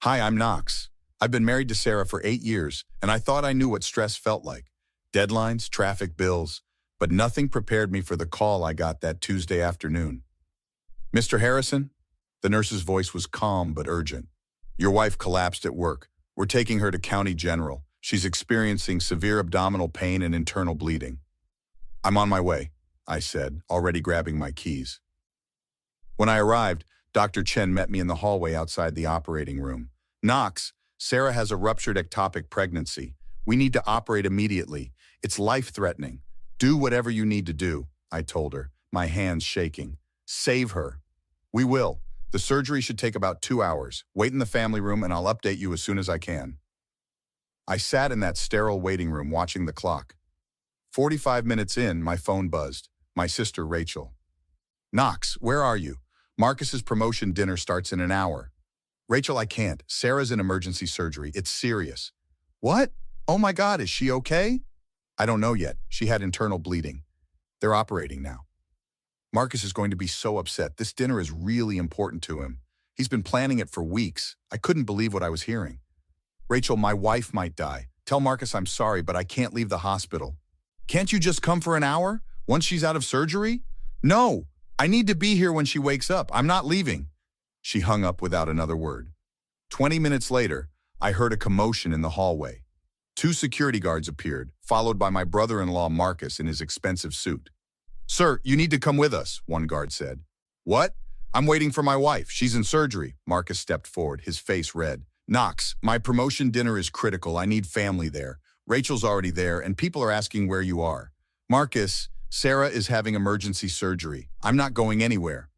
Hi, I'm Knox. I've been married to Sarah for 8 years, and I thought I knew what stress felt like. Deadlines, traffic, bills, but nothing prepared me for the call I got that Tuesday afternoon. Mr. Harrison? The nurse's voice was calm but urgent. Your wife collapsed at work. We're taking her to County General. She's experiencing severe abdominal pain and internal bleeding. I'm on my way, I said, already grabbing my keys. When I arrived, Dr. Chen met me in the hallway outside the operating room. Knox, Sarah has a ruptured ectopic pregnancy. We need to operate immediately. It's life-threatening. Do whatever you need to do, I told her, my hands shaking. Save her. We will. The surgery should take about 2 hours. Wait in the family room and I'll update you as soon as I can. I sat in that sterile waiting room watching the clock. 45 minutes in, my phone buzzed. My sister, Rachel. Knox, where are you? Marcus's promotion dinner starts in an hour. Rachel, I can't. Sarah's in emergency surgery. It's serious. What? Oh my God, is she okay? I don't know yet. She had internal bleeding. They're operating now. Marcus is going to be so upset. This dinner is really important to him. He's been planning it for weeks. I couldn't believe what I was hearing. Rachel, my wife might die. Tell Marcus I'm sorry, but I can't leave the hospital. Can't you just come for an hour? Once she's out of surgery? No, I need to be here when she wakes up. I'm not leaving. She hung up without another word. 20 minutes later, I heard a commotion in the hallway. 2 security guards appeared, followed by my brother-in-law Marcus in his expensive suit. Sir, you need to come with us, one guard said. What? I'm waiting for my wife. She's in surgery. Marcus stepped forward, his face red. Knox, my promotion dinner is critical. I need family there. Rachel's already there, and people are asking where you are. Marcus, Sarah is having emergency surgery. I'm not going anywhere.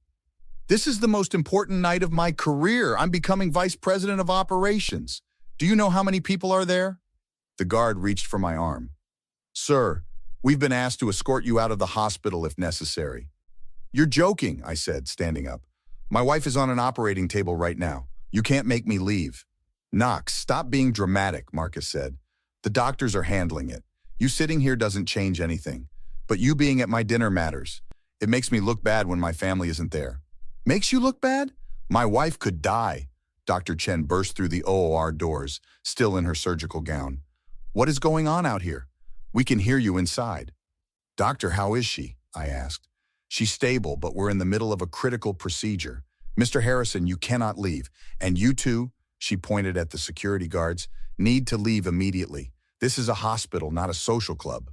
This is the most important night of my career. I'm becoming vice president of operations. Do you know how many people are there? The guard reached for my arm. Sir, we've been asked to escort you out of the hospital if necessary. You're joking, I said, standing up. My wife is on an operating table right now. You can't make me leave. Knox, stop being dramatic, Marcus said. The doctors are handling it. You sitting here doesn't change anything. But you being at my dinner matters. It makes me look bad when my family isn't there. Makes you look bad? My wife could die. Dr. Chen burst through the OR doors, still in her surgical gown. What is going on out here? We can hear you inside. Doctor, how is she? I asked. She's stable, but we're in the middle of a critical procedure. Mr. Harrison, you cannot leave. And you two, she pointed at the security guards, need to leave immediately. This is a hospital, not a social club.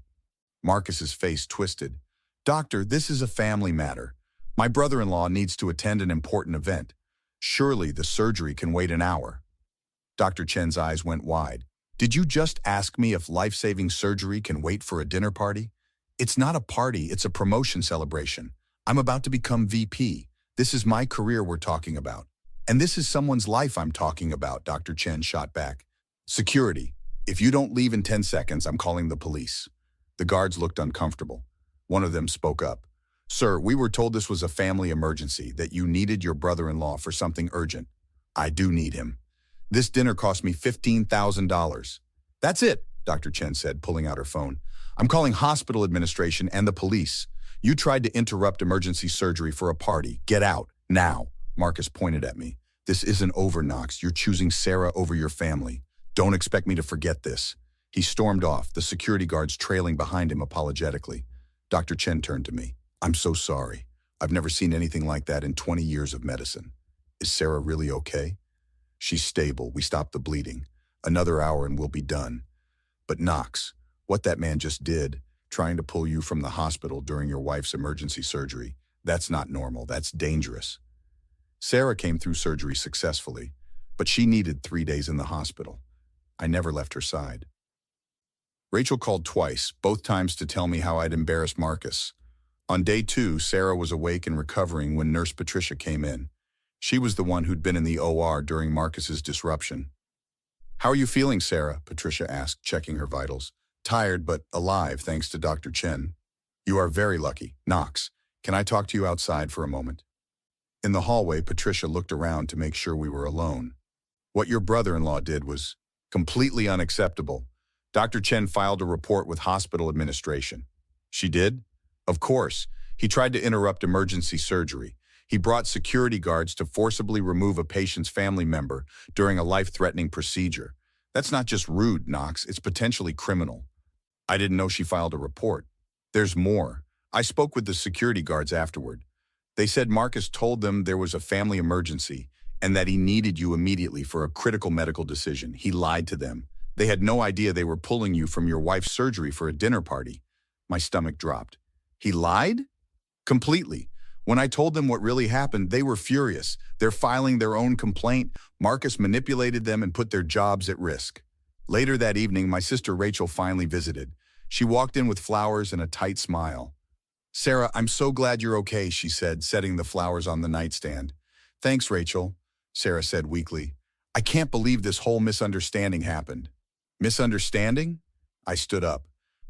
Marcus's face twisted. Doctor, this is a family matter. My brother-in-law needs to attend an important event. Surely the surgery can wait an hour. Dr. Chen's eyes went wide. Did you just ask me if life-saving surgery can wait for a dinner party? It's not a party, it's a promotion celebration. I'm about to become VP. This is my career we're talking about. And this is someone's life I'm talking about, Dr. Chen shot back. Security. If you don't leave in 10 seconds, I'm calling the police. The guards looked uncomfortable. One of them spoke up. Sir, we were told this was a family emergency, that you needed your brother-in-law for something urgent. I do need him. This dinner cost me $15,000. That's it, Dr. Chen said, pulling out her phone. I'm calling hospital administration and the police. You tried to interrupt emergency surgery for a party. Get out, now. Marcus pointed at me. This isn't over, Knox. You're choosing Sarah over your family. Don't expect me to forget this. He stormed off, the security guards trailing behind him apologetically. Dr. Chen turned to me. I'm so sorry. I've never seen anything like that in 20 years of medicine. Is Sarah really okay? She's stable. We stopped the bleeding. Another hour and we'll be done. But Knox, what that man just did, trying to pull you from the hospital during your wife's emergency surgery, that's not normal. That's dangerous. Sarah came through surgery successfully, but she needed 3 days in the hospital. I never left her side. Rachel called twice, both times to tell me how I'd embarrassed Marcus. On day 2, Sarah was awake and recovering when Nurse Patricia came in. She was the one who'd been in the OR during Marcus's disruption. How are you feeling, Sarah? Patricia asked, checking her vitals. Tired, but alive, thanks to Dr. Chen. You are very lucky. Knox, can I talk to you outside for a moment? In the hallway, Patricia looked around to make sure we were alone. What your brother-in-law did was completely unacceptable. Dr. Chen filed a report with hospital administration. She did? Of course. He tried to interrupt emergency surgery. He brought security guards to forcibly remove a patient's family member during a life-threatening procedure. That's not just rude, Knox, it's potentially criminal. I didn't know she filed a report. There's more. I spoke with the security guards afterward. They said Marcus told them there was a family emergency and that he needed you immediately for a critical medical decision. He lied to them. They had no idea they were pulling you from your wife's surgery for a dinner party. My stomach dropped. He lied? Completely. When I told them what really happened, they were furious. They're filing their own complaint. Marcus manipulated them and put their jobs at risk. Later that evening, my sister Rachel finally visited. She walked in with flowers and a tight smile. "Sarah, I'm so glad you're okay," she said, setting the flowers on the nightstand. "Thanks, Rachel," Sarah said weakly. "I can't believe this whole misunderstanding happened." Misunderstanding? I stood up.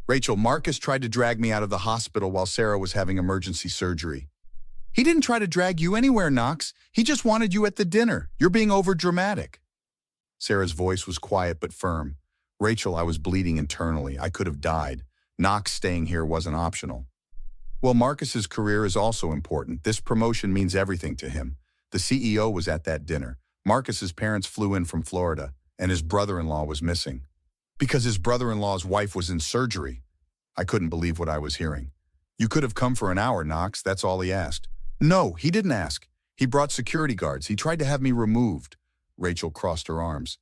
"Rachel, Marcus tried to drag me out of the hospital while Sarah was having emergency surgery." "He didn't try to drag you anywhere, Knox. He just wanted you at the dinner. You're being overdramatic." Sarah's voice was quiet but firm. "Rachel, I was bleeding internally. I could have died. Knox staying here wasn't optional." "Well, Marcus's career is also important. This promotion means everything to him. The CEO was at that dinner. Marcus's parents flew in from Florida, and his brother-in-law was missing. Because his brother-in-law's wife was in surgery." I couldn't believe what I was hearing. "You could have come for an hour, Knox. That's all he asked." "No, he didn't ask. He brought security guards. He tried to have me removed." Rachel crossed her arms.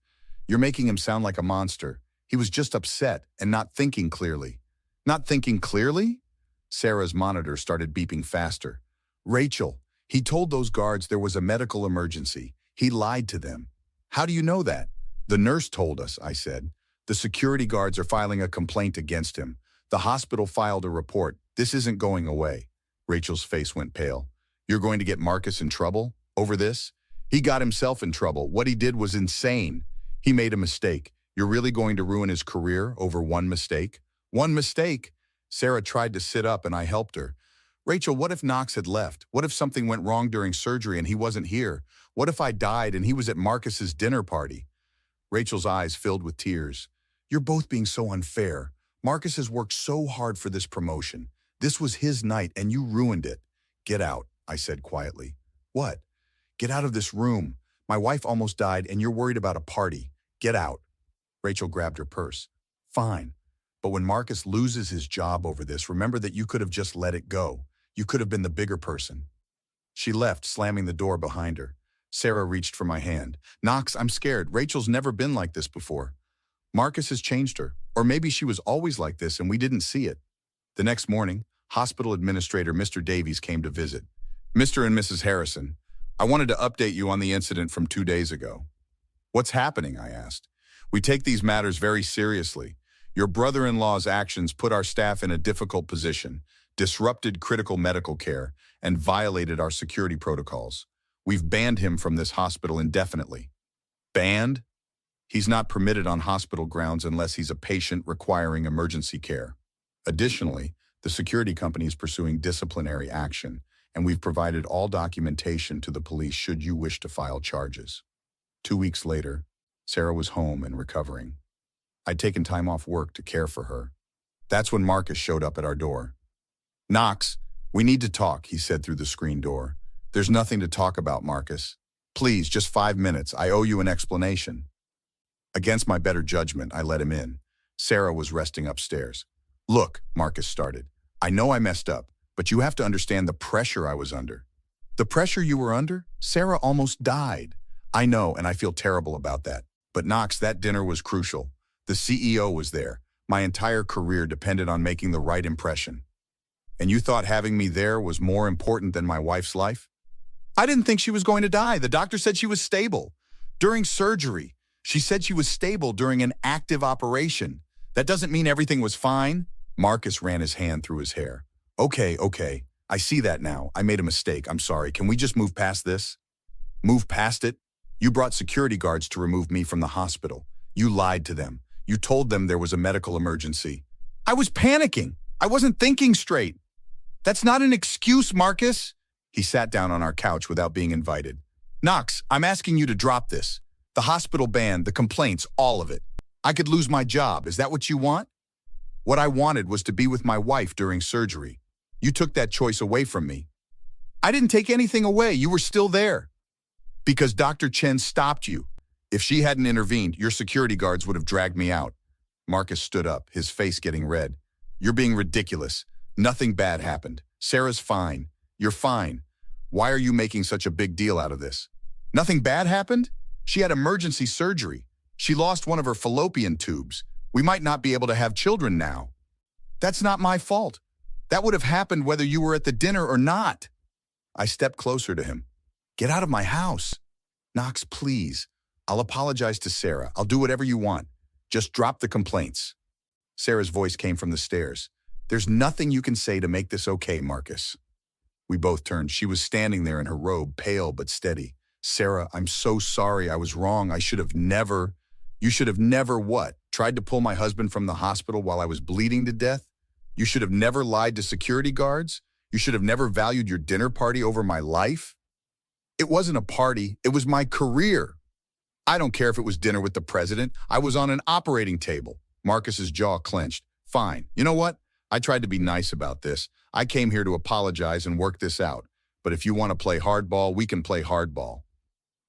"You're making him sound like a monster. He was just upset and not thinking clearly." "Not thinking clearly?" Sarah's monitor started beeping faster. "Rachel, he told those guards there was a medical emergency. He lied to them." "How do you know that?" "The nurse told us," I said. "The security guards are filing a complaint against him. The hospital filed a report. This isn't going away." Rachel's face went pale. "You're going to get Marcus in trouble over this?" "He got himself in trouble. What he did was insane. He made a mistake. You're really going to ruin his career over one mistake?" "One mistake?" Sarah tried to sit up and I helped her. "Rachel, what if Knox had left? What if something went wrong during surgery and he wasn't here? What if I died and he was at Marcus's dinner party?" Rachel's eyes filled with tears. "You're both being so unfair. Marcus has worked so hard for this promotion. This was his night and you ruined it." "Get out," I said quietly. "What?" "Get out of this room. My wife almost died and you're worried about a party. Get out." Rachel grabbed her purse. "Fine. But when Marcus loses his job over this, remember that you could have just let it go. You could have been the bigger person." She left, slamming the door behind her. Sarah reached for my hand. "Knox, I'm scared. Rachel's never been like this before. Marcus has changed her. Or maybe she was always like this and we didn't see it." The next morning, hospital administrator Mr. Davies came to visit. "Mr. and Mrs. Harrison, I wanted to update you on the incident from 2 days ago." "What's happening?" I asked. "We take these matters very seriously. Your brother-in-law's actions put our staff in a difficult position, disrupted critical medical care, and violated our security protocols. We've banned him from this hospital indefinitely." "Banned?" "He's not permitted on hospital grounds unless he's a patient requiring emergency care. Additionally, the security company is pursuing disciplinary action, and we've provided all documentation to the police should you wish to file charges." 2 weeks later, Sarah was home and recovering. I'd taken time off work to care for her. That's when Marcus showed up at our door. "Knox, we need to talk," he said through the screen door. "There's nothing to talk about, Marcus. Please, just 5 minutes. I owe you an explanation." Against my better judgment, I let him in. Sarah was resting upstairs. "Look," Marcus started, "I know I messed up, but you have to understand the pressure I was under." "The pressure you were under? Sarah almost died." "I know, and I feel terrible about that. But Knox, that dinner was crucial. The CEO was there. My entire career depended on making the right impression. And you thought having me there was more important than my wife's life?" "I didn't think she was going to die. The doctor said she was stable. During surgery, she said she was stable during an active operation. That doesn't mean everything was fine." Marcus ran his hand through his hair. Okay. I see that now. I made a mistake. I'm sorry. Can we just move past this?" "Move past it? You brought security guards to remove me from the hospital. You lied to them. You told them there was a medical emergency." "I was panicking. I wasn't thinking straight." "That's not an excuse, Marcus." He sat down on our couch without being invited. "Knox, I'm asking you to drop this. The hospital ban, the complaints, all of it. I could lose my job. Is that what you want?" "What I wanted was to be with my wife during surgery. You took that choice away from me." I didn't take anything away. You were still there. Because Dr. Chen stopped you. If she hadn't intervened, your security guards would have dragged me out. Marcus stood up, his face getting red. You're being ridiculous. Nothing bad happened. Sarah's fine. You're fine. Why are you making such a big deal out of this? Nothing bad happened? She had emergency surgery. She lost one of her fallopian tubes. We might not be able to have children now. That's not my fault. That would have happened whether you were at the dinner or not. I stepped closer to him. Get out of my house. Knox, please. I'll apologize to Sarah. I'll do whatever you want. Just drop the complaints. Sarah's voice came from the stairs. There's nothing you can say to make this okay, Marcus. We both turned. She was standing there in her robe, pale but steady. Sarah, I'm so sorry. I was wrong. I should have never... You should have never what? Tried to pull my husband from the hospital while I was bleeding to death? You should have never lied to security guards? You should have never valued your dinner party over my life? It wasn't a party. It was my career. I don't care if it was dinner with the president. I was on an operating table. Marcus's jaw clenched. Fine. You know what? I tried to be nice about this. I came here to apologize and work this out. But if you want to play hardball, we can play hardball.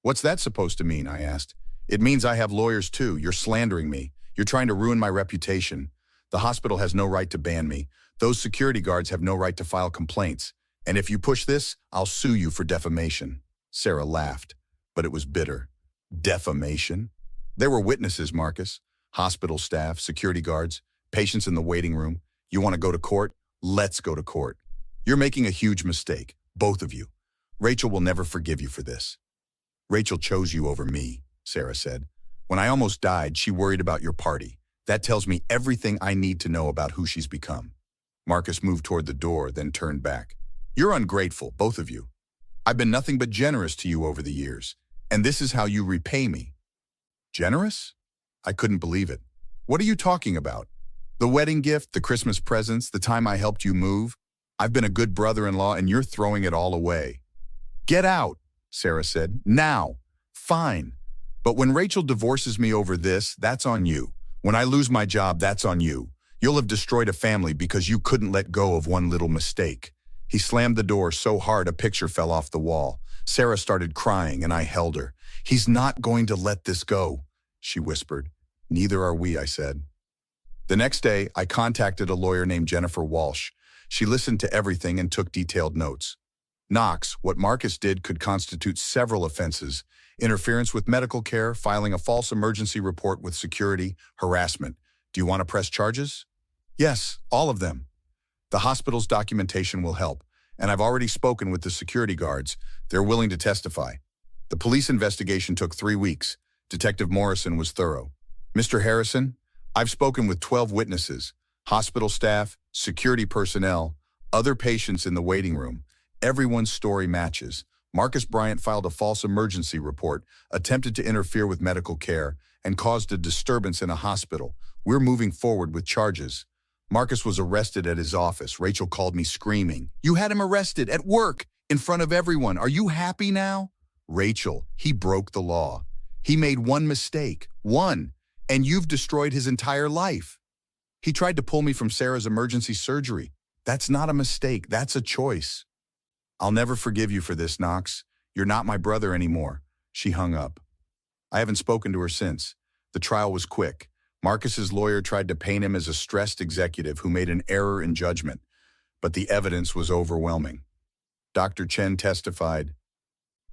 What's that supposed to mean? I asked. It means I have lawyers too. You're slandering me. You're trying to ruin my reputation. The hospital has no right to ban me. Those security guards have no right to file complaints. And if you push this, I'll sue you for defamation. Sarah laughed, but it was bitter. Defamation? There were witnesses, Marcus. Hospital staff, security guards, patients in the waiting room. You want to go to court? Let's go to court. You're making a huge mistake, both of you. Rachel will never forgive you for this. Rachel chose you over me, Sarah said. When I almost died, she worried about your party. That tells me everything I need to know about who she's become. Marcus moved toward the door, then turned back. You're ungrateful, both of you. I've been nothing but generous to you over the years, and this is how you repay me. Generous? I couldn't believe it. What are you talking about? The wedding gift, the Christmas presents, the time I helped you move? I've been a good brother-in-law and you're throwing it all away. Get out, Sarah said. Now. Fine. But when Rachel divorces me over this, that's on you. When I lose my job, that's on you. You'll have destroyed a family because you couldn't let go of one little mistake. He slammed the door so hard a picture fell off the wall. Sarah started crying and I held her. He's not going to let this go, she whispered. Neither are we, I said. The next day, I contacted a lawyer named Jennifer Walsh. She listened to everything and took detailed notes. Knox, what Marcus did could constitute several offenses: interference with medical care, filing a false emergency report with security, harassment. Do you want to press charges? Yes, all of them. The hospital's documentation will help, and I've already spoken with the security guards. They're willing to testify. The police investigation took 3 weeks. Detective Morrison was thorough. Mr. Harrison, I've spoken with 12 witnesses, hospital staff, security personnel, other patients in the waiting room. Everyone's story matches. Marcus Bryant filed a false emergency report, attempted to interfere with medical care, and caused a disturbance in a hospital. We're moving forward with charges. Marcus was arrested at his office. Rachel called me screaming. You had him arrested at work, in front of everyone. Are you happy now? Rachel, he broke the law. He made one mistake. One. And you've destroyed his entire life. He tried to pull me from Sarah's emergency surgery. That's not a mistake. That's a choice. I'll never forgive you for this, Knox. You're not my brother anymore. She hung up. I haven't spoken to her since. The trial was quick. Marcus's lawyer tried to paint him as a stressed executive who made an error in judgment, but the evidence was overwhelming. Dr. Chen testified,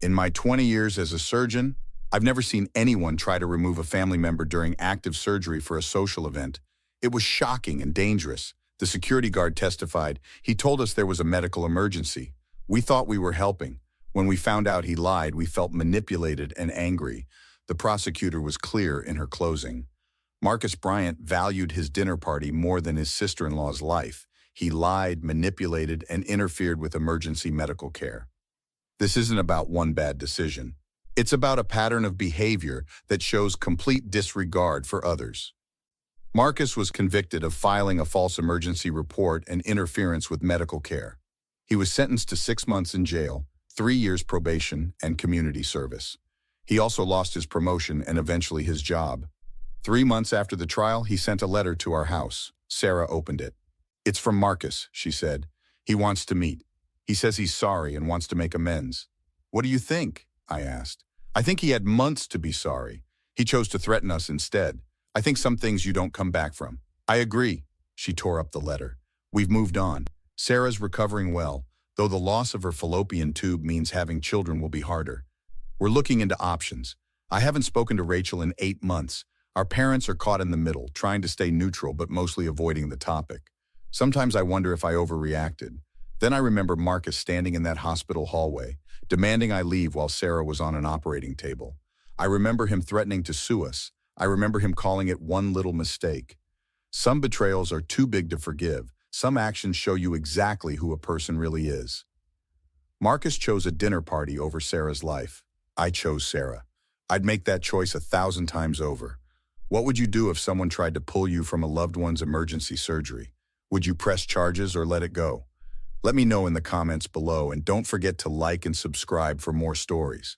"In my 20 years as a surgeon, I've never seen anyone try to remove a family member during active surgery for a social event. It was shocking and dangerous." The security guard testified, "He told us there was a medical emergency. We thought we were helping. When we found out he lied, we felt manipulated and angry." The prosecutor was clear in her closing. Marcus Bryant valued his dinner party more than his sister-in-law's life. He lied, manipulated, and interfered with emergency medical care. This isn't about one bad decision. It's about a pattern of behavior that shows complete disregard for others. Marcus was convicted of filing a false emergency report and interference with medical care. He was sentenced to 6 months in jail, 3 years probation, and community service. He also lost his promotion and eventually his job. 3 months after the trial, he sent a letter to our house. Sarah opened it. "It's from Marcus," she said. "He wants to meet." He says he's sorry and wants to make amends. What do you think? I asked. I think he had months to be sorry. He chose to threaten us instead. I think some things you don't come back from. I agree. She tore up the letter. We've moved on. Sarah's recovering well, though the loss of her fallopian tube means having children will be harder. We're looking into options. I haven't spoken to Rachel in 8 months. Our parents are caught in the middle, trying to stay neutral but mostly avoiding the topic. Sometimes I wonder if I overreacted. Then I remember Marcus standing in that hospital hallway, demanding I leave while Sarah was on an operating table. I remember him threatening to sue us. I remember him calling it one little mistake. Some betrayals are too big to forgive. Some actions show you exactly who a person really is. Marcus chose a dinner party over Sarah's life. I chose Sarah. I'd make that choice 1,000 times over. What would you do if someone tried to pull you from a loved one's emergency surgery? Would you press charges or let it go? Let me know in the comments below, and don't forget to like and subscribe for more stories.